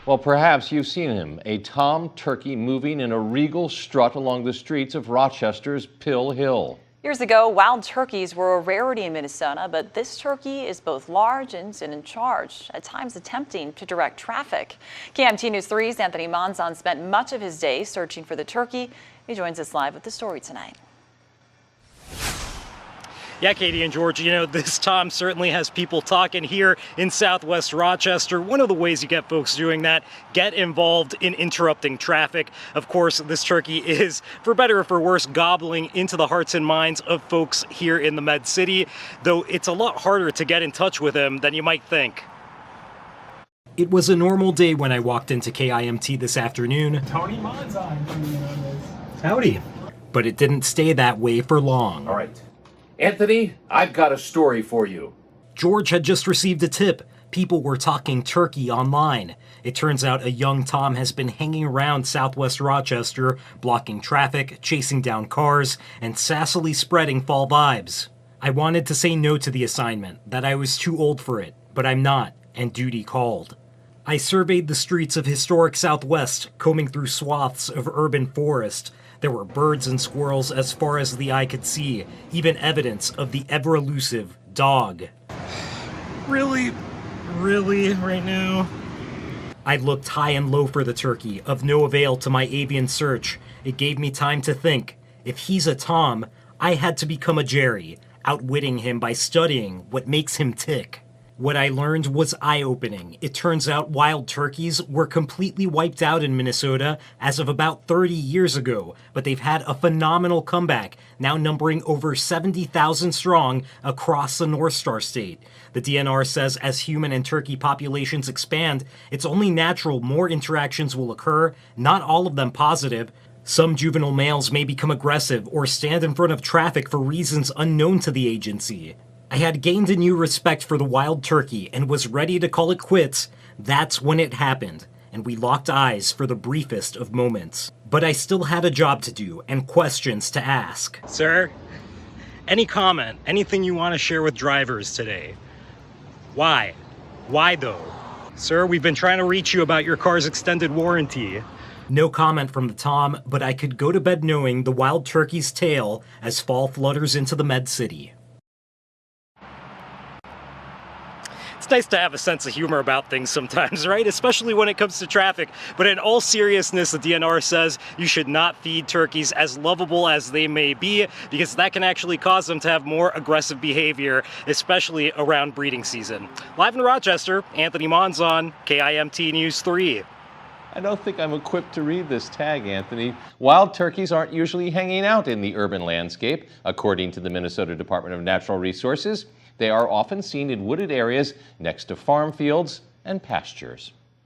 Well, perhaps you've seen him, a tom turkey moving in a regal strut along the streets of Rochester's Pill Hill. Years ago, wild turkeys were a rarity in Minnesota, but this turkey is both large and in charge, at times attempting to direct traffic. KMT News 3's Anthony Monzon spent much of his day searching for the turkey. He joins us live with the story tonight. Yeah, Katie and George, this Tom certainly has people talking here in Southwest Rochester. One of the ways you get folks doing that, get involved in interrupting traffic. Of course, this turkey is, for better or for worse, gobbling into the hearts and minds of folks here in the Med City, though it's a lot harder to get in touch with him than you might think. It was a normal day when I walked into KIMT this afternoon. Tony Monzon coming in on this. Howdy. But it didn't stay that way for long. All right. Anthony, I've got a story for you. George had just received a tip. People were talking turkey online. It turns out a young Tom has been hanging around Southwest Rochester, blocking traffic, chasing down cars, and sassily spreading fall vibes. I wanted to say no to the assignment, that I was too old for it, but I'm not, and duty called. I surveyed the streets of historic Southwest, combing through swaths of urban forest. There were birds and squirrels as far as the eye could see, even evidence of the ever-elusive dog. Really right now? I looked high and low for the turkey, of no avail to my avian search. It gave me time to think. If he's a Tom, I had to become a Jerry, outwitting him by studying what makes him tick. What I learned was eye-opening. It turns out wild turkeys were completely wiped out in Minnesota as of about 30 years ago, but they've had a phenomenal comeback, now numbering over 70,000 strong across the North Star state. The DNR says as human and turkey populations expand, it's only natural more interactions will occur, not all of them positive. Some juvenile males may become aggressive or stand in front of traffic for reasons unknown to the agency. I had gained a new respect for the wild turkey and was ready to call it quits. That's when it happened, and we locked eyes for the briefest of moments. But I still had a job to do and questions to ask. Sir, any comment, anything you want to share with drivers today? Why? Why though? Sir, we've been trying to reach you about your car's extended warranty. No comment from the Tom, but I could go to bed knowing the wild turkey's tale as fall flutters into the Med City. It's nice to have a sense of humor about things sometimes, right? Especially when it comes to traffic. But in all seriousness, the DNR says you should not feed turkeys, as lovable as they may be, because that can actually cause them to have more aggressive behavior, especially around breeding season. Live in Rochester, Anthony Monzon, KIMT News 3. I don't think I'm equipped to read this tag, Anthony. Wild turkeys aren't usually hanging out in the urban landscape, according to the Minnesota Department of Natural Resources. They are often seen in wooded areas next to farm fields and pastures.